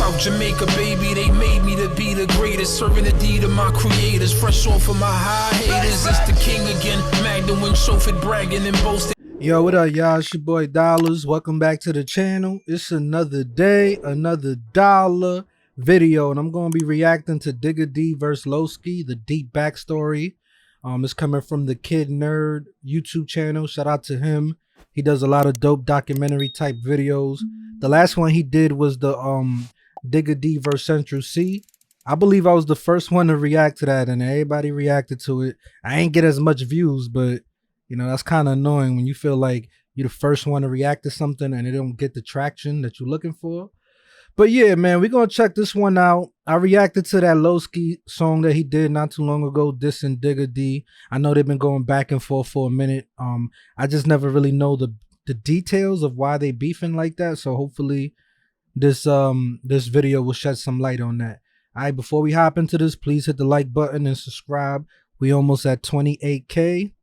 South Jamaica, baby, they made me to be the greatest. Serving the deed of my creators, fresh off of my high haters. It's the king again, Magda Wing, Chauffeured, bragging and boasting. Yo, what up, y'all? It's your boy Dollars. Welcome back to the channel. It's another day, another dollar video, and I'm gonna be reacting to Digga D vs Loski, the deep backstory. It's coming from the Kid Nerd YouTube channel. Shout out to him. He does a lot of dope documentary type videos. The last one he did was the Digga D vs Central C. I believe I was the first one to react to that, and everybody reacted to it. I ain't get as much views, but you know, that's kind of annoying when you feel like you're the first one to react to something and it don't get the traction that you're looking for. But yeah, man, we're going to check this one out. I reacted to that Loski song that he did not too long ago, dissing Digga D. I know they've been going back and forth for a minute. I just never really know the details of why they beefing like that. So hopefully this video will shed some light on that. All right, before we hop into this, please hit the like button and subscribe. We almost at 28K.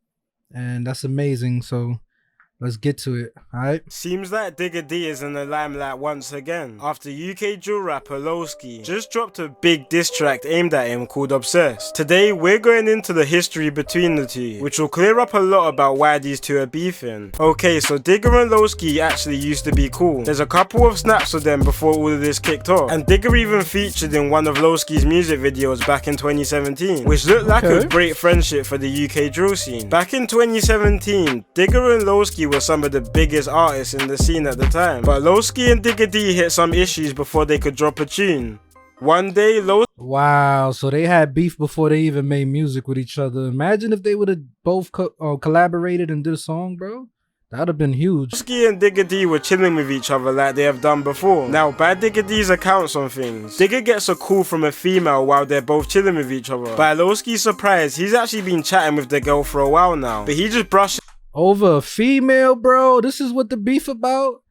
And that's amazing, so let's get to it, alright? Seems like Digga D is in the limelight once again, after UK drill rapper Loski just dropped a big diss track aimed at him called Obsessed. Today we're going into the history between the two, which will clear up a lot about why these two are beefing. Okay, so Digga and Loski actually used to be cool. There's a couple of snaps of them before all of this kicked off, and Digga even featured in one of Loski's music videos back in 2017, which looked like a great friendship for the UK drill scene. Back in 2017, Digga and Loski were some of the biggest artists in the scene at the time, but Loski and Digga D hit some issues before they could drop a tune. One day, Wow, so they had beef before they even made music with each other. Imagine if they would have both collaborated and did a song, bro. That would have been huge. Loski and Digga D were chilling with each other like they have done before. Now, by Digga D's accounts on things, Digga gets a call from a female while they're both chilling with each other. By Loski's surprise, he's actually been chatting with the girl for a while now, but he just brushed over a female, bro. This is what the beef about.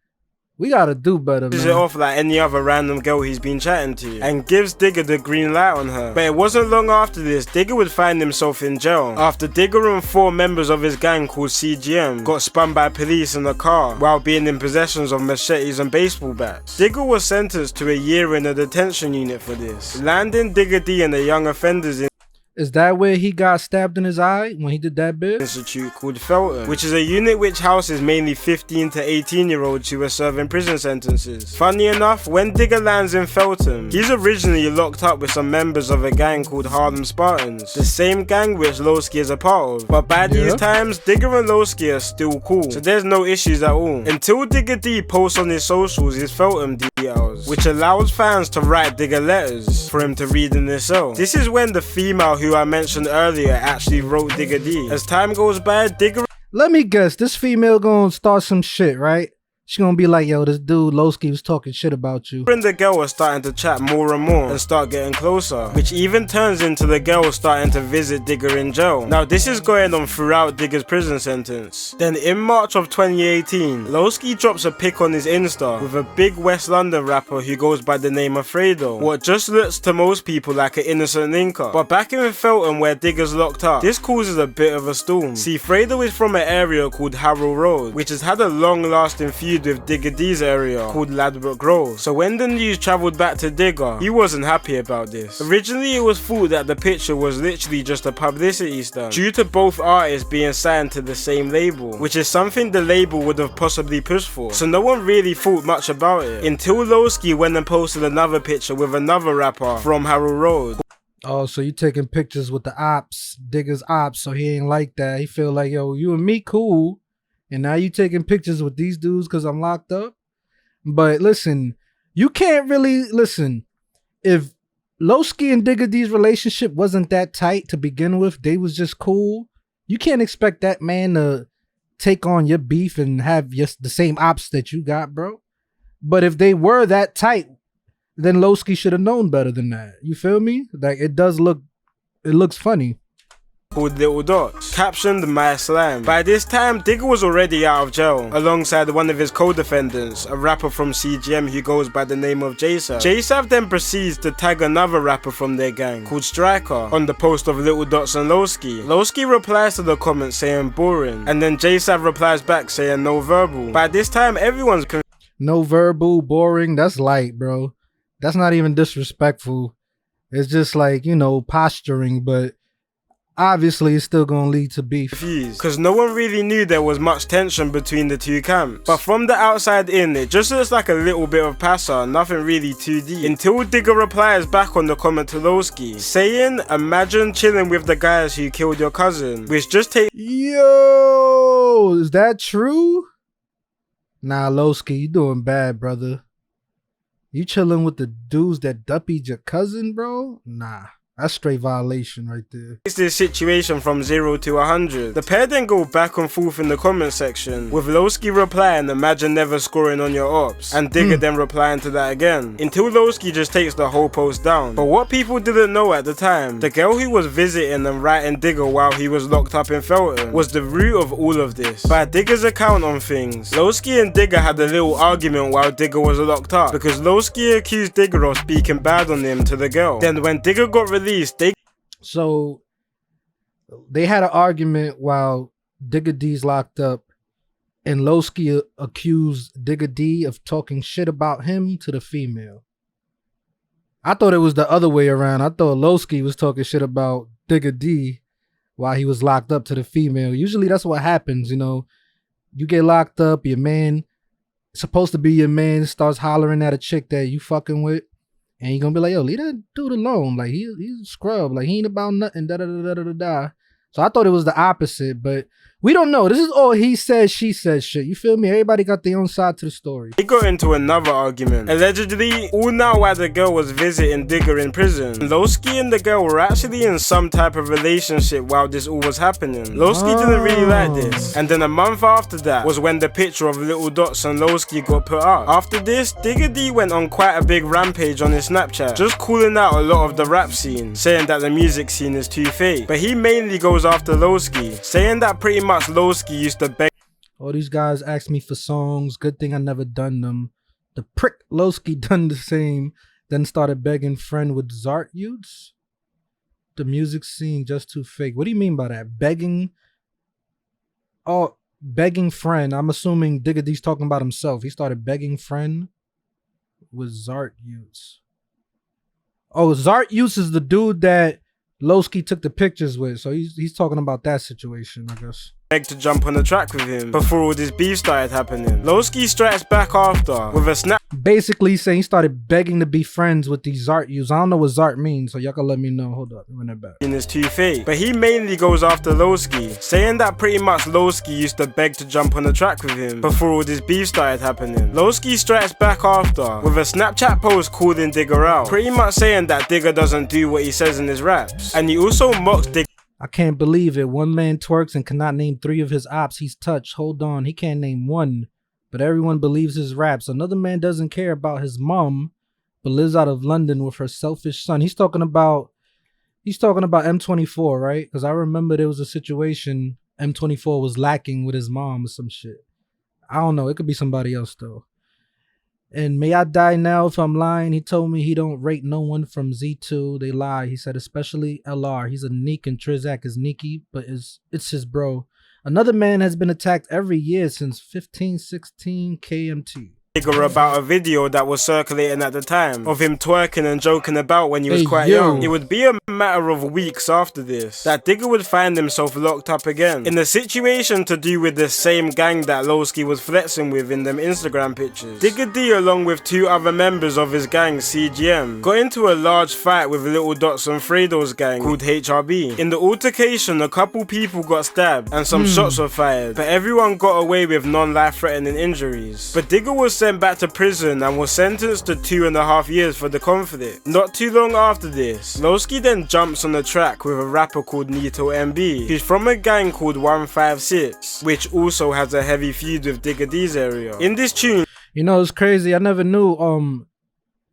We gotta do better, man. It off like any other random girl he's been chatting to, and gives Digga the green light on her. But it wasn't long after this, Digga would find himself in jail after Digga and 4 members of his gang called CGM got spun by police in a car while being in possession of machetes and baseball bats. Digga was sentenced to a year in a detention unit for this, landing Digga D and the young offenders in Is that where he got stabbed in his eye when he did that bit? Institute called Felton, which is a unit which houses mainly 15 to 18-year-olds who are serving prison sentences. Funny enough, when Digga lands in Felton, he's originally locked up with some members of a gang called Harlem Spartans, the same gang which Loski is a part of. But by these times, Digga and Loski are still cool, so there's no issues at all. Until Digga D posts on his socials his Felton details, which allows fans to write Digga letters for him to read in their cell. This is when the female who I mentioned earlier actually wrote Digga D. As time goes by, Digga... Let me guess, this female gonna start some shit, right? She gonna be like, yo, this dude Loski was talking shit about you. And the girl are starting to chat more and more and start getting closer, which even turns into the girl starting to visit Digga in jail. Now this is going on throughout Digga's prison sentence. Then in March of 2018, Loski drops a pic on his Insta with a big West London rapper who goes by the name of Fredo, what just looks to most people like an innocent linker. But back in Felton where Digga's locked up, this causes a bit of a storm. See, Fredo is from an area called Harrow Road, which has had a long-lasting feud with Digga D's area called Ladbroke Grove. So when the news travelled back to Digga, he wasn't happy about this. Originally it was thought that the picture was literally just a publicity stunt, due to both artists being signed to the same label, which is something the label would have possibly pushed for. So no one really thought much about it, until Loski went and posted another picture with another rapper from Harrow Road. Oh, so you taking pictures with the ops, Digga's ops, so he ain't like that. He feel like, yo, you and me cool, and now you taking pictures with these dudes because I'm locked up? But listen, you can't really, listen, if Loski and Digga D's relationship wasn't that tight to begin with, they was just cool, you can't expect that man to take on your beef and have the same ops that you got, bro. But if they were that tight, then Loski should have known better than that. You feel me? Like, it looks funny. Called Little Dots, captioned My Slam. By this time, Digga was already out of jail, alongside one of his co-defendants, a rapper from CGM who goes by the name of J-Sav. J-Sav then proceeds to tag another rapper from their gang, called Striker, on the post of Little Dots and Loski. Loski replies to the comment saying boring, and then J-Sav replies back saying no verbal. By this time, everyone's no verbal, boring, that's light, bro. That's not even disrespectful. It's just like, you know, posturing, but obviously it's still gonna lead to beef. Because no one really knew there was much tension between the two camps. But from the outside in, it just looks like a little bit of passer, nothing really too deep. Until Digga replies back on the comment to Loski, saying, imagine chilling with the guys who killed your cousin, which just takes... Yo, is that true? Nah, Loski, you doing bad, brother. You chilling with the dudes that duppied your cousin, bro? Nah. That's straight violation right there. It's this situation from 0 to 100. The pair then go back and forth in the comment section, with Loski replying, imagine never scoring on your ops, and Digga then replying to that again, until Loski just takes the whole post down. But what people didn't know at the time, the girl who was visiting and writing Digga while he was locked up in Felton was the root of all of this. By Digga's account on things, Loski and Digga had a little argument while Digga was locked up, because Loski accused Digga of speaking bad on him to the girl. Then when Digga got released, so they had an argument while Digga D's locked up, and Loski accused Digga D of talking shit about him to the female. I thought it was the other way around. I thought Loski was talking shit about Digga D while he was locked up to the female. Usually that's what happens, you know. You get locked up, your man, supposed to be your man, starts hollering at a chick that you fucking with. And you're gonna be like, yo, leave that dude alone. Like, he's a scrub. Like, he ain't about nothing. Da da da da da da. So I thought it was the opposite, but we don't know. This is all he said, she said shit. You feel me? Everybody got their own side to the story. They got into another argument. Allegedly, all now while the girl was visiting Digga in prison. Loski and the girl were actually in some type of relationship while this all was happening. Loski didn't really like this. And then a month after that was when the picture of Little Dots and Loski got put up. After this, Digga D went on quite a big rampage on his Snapchat, just calling out a lot of the rap scene, saying that the music scene is too fake. But he mainly goes after Loski, saying that pretty much Loski used to beg. All these guys asked me for songs. Good thing I never done them. The prick Loski done the same. Then started begging friend with Zart youths. The music scene just too fake. What do you mean by that? Begging? Oh, begging friend. I'm assuming Digga D's talking about himself. He started begging friend with Zart youths. Oh, Zart youths is the dude that Loski took the pictures with, so he's talking about that situation, I guess. To jump on the track with him before all this beef started happening. Loski strikes back after with a snap. Basically saying he started begging to be friends with these Zart youths. I don't know what Zart means, so y'all can let me know. Hold up, run that back. Is too fake. But he mainly goes after Loski, saying that pretty much Loski used to beg to jump on the track with him before all this beef started happening. Loski strikes back after with a Snapchat post calling Digga out, pretty much saying that Digga doesn't do what he says in his raps. And he also mocks Digga. I can't believe it. One man twerks and cannot name 3 of his ops he's touched. Hold on, he can't name 1, but everyone believes his raps. Another man doesn't care about his mom, but lives out of London with her selfish son. He's talking about M24, right? Because I remember there was a situation M24 was lacking with his mom or some shit. I don't know. It could be somebody else though. And may I die now if I'm lying. He told me he don't rate no one from Z2. They lie. He said especially LR. He's a Neek and Trizak is Neeky, but it's his bro. Another man has been attacked every year since 1516 KMT. About a video that was circulating at the time of him twerking and joking about when he was quite young. It would be a matter of weeks after this that Digga would find himself locked up again in a situation to do with the same gang that Loski was flexing with in them Instagram pictures. Digga D, along with 2 other members of his gang CGM, got into a large fight with Little Dots and Fredo's gang called HRB. In the altercation, a couple people got stabbed and some shots were fired, but everyone got away with non-life threatening injuries. But Digga was sent back to prison and was sentenced to 2.5 years for the conflict. Not too long after this, Loski then jumps on the track with a rapper called Nito MB, who's from a gang called 156, which also has a heavy feud with Digga D's area. In this tune, you know, it's crazy. I never knew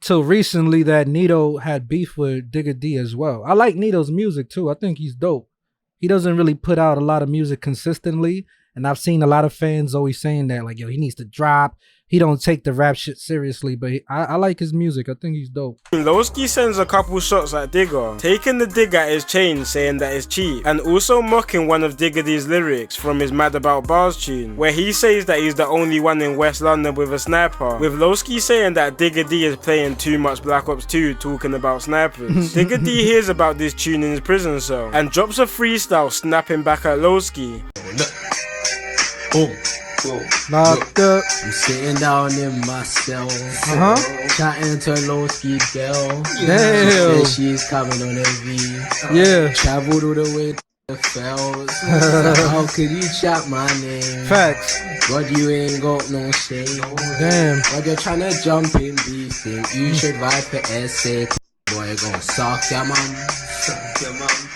till recently that Nito had beef with Digga D as well. I like Nito's music too. I think he's dope. He doesn't really put out a lot of music consistently, and I've seen a lot of fans always saying that, like, yo, he needs to drop. he don't take the rap shit seriously, but I like his music. I think he's dope. Loski sends a couple shots at Digga, taking the dig at his chain, saying that it's cheap, and also mocking one of Digga D's lyrics from his Mad About Bars tune, where he says that he's the only one in West London with a sniper, with Loski saying that Digga D is playing too much Black Ops 2 talking about snipers. Digga D hears about this tune in his prison cell, and drops a freestyle snapping back at Loski. Boom. Knocked up. I'm sitting down in my cell, chatting to Loski girl. Damn. She's coming on a V. Yeah. Traveled all the way to the fells. So how could you chat my name? Facts. But you ain't got no shame. Damn. But you're trying to jump in beefing. You should write for essay. Boy, gonna suck your mom. Suck your mom.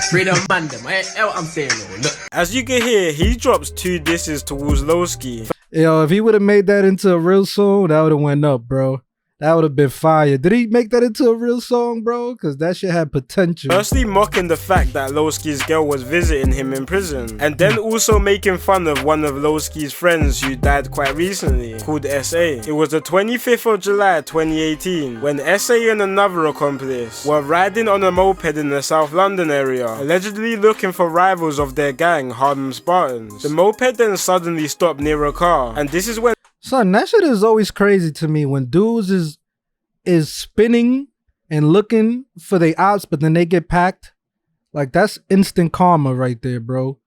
Freedom man, them. I'm saying no. Look. As you can hear, he drops 2 disses towards Loski. Yo, if he would have made that into a real song, that would have went up, bro. That would have been fire. Did he make that into a real song, bro? Because that shit had potential. Firstly mocking the fact that Loski's girl was visiting him in prison, and then also making fun of one of Loski's friends who died quite recently, called SA. It was the 25th of July 2018 when SA and another accomplice were riding on a moped in the South London area, allegedly looking for rivals of their gang, Harlem Spartans. The moped then suddenly stopped near a car, and this is when Son, that shit is always crazy to me when dudes is spinning and looking for their ops, but then they get packed. Like, that's instant karma right there, bro.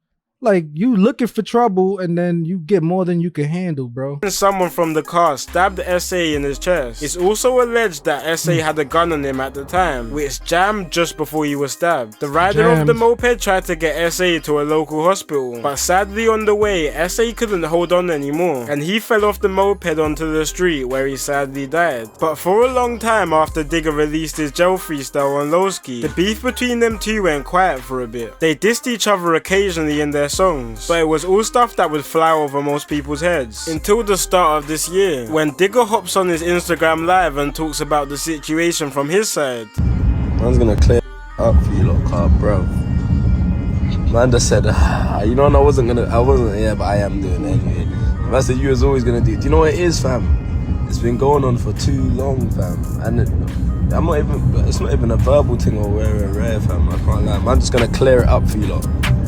Like, you looking for trouble and then you get more than you can handle, bro. someone from the car stabbed SA in his chest. It's also alleged that SA had a gun on him at the time, which jammed just before he was stabbed. The rider of the moped tried to get SA to a local hospital, but sadly on the way, SA couldn't hold on anymore, and he fell off the moped onto the street where he sadly died. But for a long time after Digga released his jail freestyle on Loski, the beef between them two went quiet for a bit. They dissed each other occasionally in their songs, but it was all stuff that would fly over most people's heads. Until the start of this year, when Digga hops on his Instagram live and talks about the situation from his side. Man's gonna clear up for you lot, car, bro. Man just said, you know, I wasn't, yeah, but I am doing it anyway. Man said you was always gonna do it. Do you know what it is, fam? It's been going on for too long, fam. And it's not even a verbal thing or rare, fam. I can't lie. Man just gonna clear it up for you lot.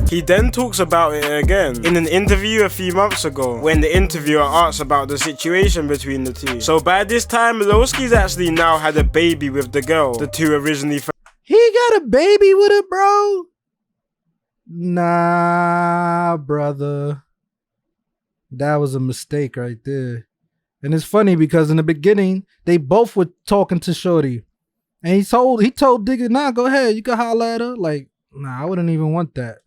He then talks about it again in an interview a few months ago when the interviewer asks about the situation between the two. So by this time, Loski's actually now had a baby with the girl the two originally He got a baby with her, bro? Nah, brother. That was a mistake right there. And it's funny because in the beginning, they both were talking to Shorty. And he told Digga, nah, go ahead, you can holler at her. Like, nah, I wouldn't even want that.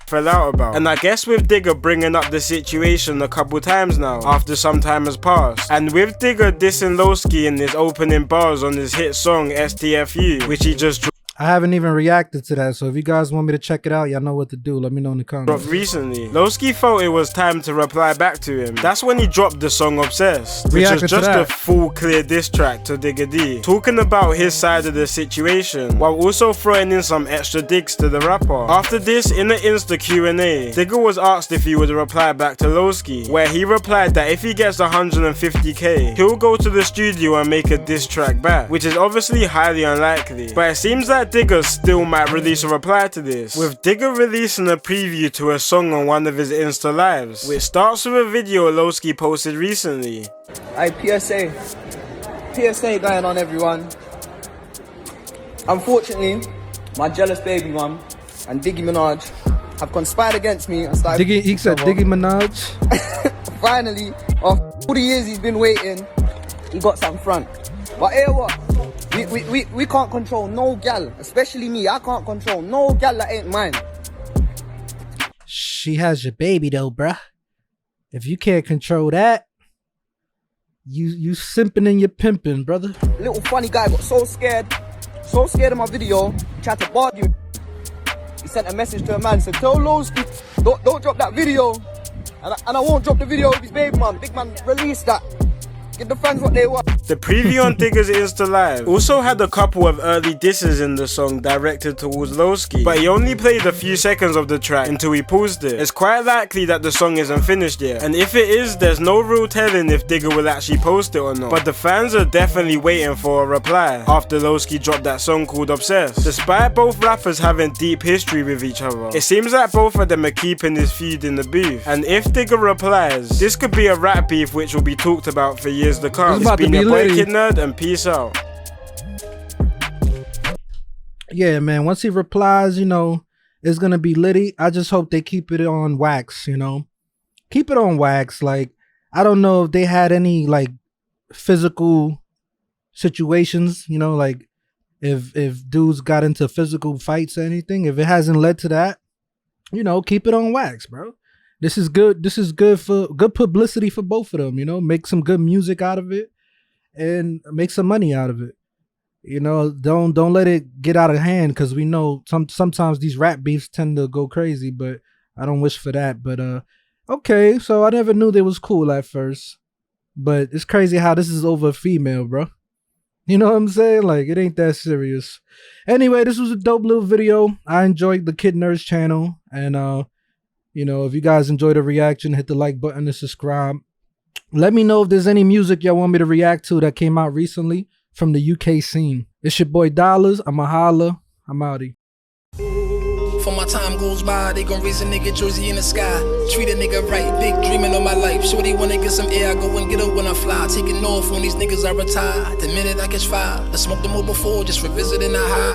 Fell out about. And I guess with Digga bringing up the situation a couple times now, after some time has passed, and with Digga dissing Loski in his opening bars on his hit song STFU, which he just I haven't even reacted to that, so if you guys want me to check it out, y'all know what to do. Let me know in the comments. Recently, Loski felt it was time to reply back to him. That's when he dropped the song Obsessed, which was just a full clear diss track to Digga D, talking about his side of the situation, while also throwing in some extra digs to the rapper. After this, in the Insta Q&A, Digga was asked if he would reply back to Loski, where he replied that if he gets 150k, he'll go to the studio and make a diss track back, which is obviously highly unlikely. But it seems like Digga still might release a reply to this, with Digga releasing a preview to a song on one of his Insta lives, which starts with a video Loski posted recently. Hey, PSA going on, everyone. Unfortunately, my jealous baby mum and Diggy Minaj have conspired against me and started. He said Diggy Minaj. Finally, after 40 years he's been waiting, he got some front. But hear what? We can't control no gal, especially me. I can't control no gal that ain't mine. She has your baby though, bruh. If you can't control that, you simping and you pimping, brother. Little funny guy got so scared of my video, he tried to bargain. He sent a message to a man, said, tell Loski, don't drop that video. And I won't drop the video of his baby man. Big man, release that. Give the fans what they want. The preview on Digga's Insta Live also had a couple of early disses in the song directed towards Loski, but he only played a few seconds of the track until he paused it. It's quite likely that the song isn't finished yet, and if it is, there's no real telling if Digga will actually post it or not. But the fans are definitely waiting for a reply after Loski dropped that song called Obsessed. Despite both rappers having deep history with each other, it seems like both of them are keeping this feud in the booth, and if Digga replies, this could be a rap beef which will be talked about for years to come. It's been your boy Kid Nerd, and peace out. Yeah, man, once he replies, you know, it's gonna be litty. I just hope they keep it on wax, you know. Keep it on wax. Like, I don't know if they had any like physical situations, you know, like if dudes got into physical fights or anything. If it hasn't led to that, you know, keep it on wax, bro. This is good. This is good for good publicity for both of them, you know. Make some good music out of it and make some money out of it. You know, don't let it get out of hand, because we know sometimes these rap beefs tend to go crazy, but I don't wish for that. But okay, so I never knew they was cool at first, but it's crazy how this is over a female, bro. You know what I'm saying? Like, it ain't that serious. Anyway, this was a dope little video. I enjoyed the Kid Nerd's channel, and you know, if you guys enjoyed the reaction, hit the like button and subscribe. Let me know if there's any music y'all want me to react to that came out recently from the UK scene. It's your boy Dollars. I'ma holla. I'm outie. For my time goes by, they gon' raise a nigga jersey in the sky. Treat a nigga right, big dreaming on my life. Shorty wanna get some air, I go and get her when I fly. Taking off when these niggas are retired. The minute I catch fire, I smoked them all before, just revisiting the high.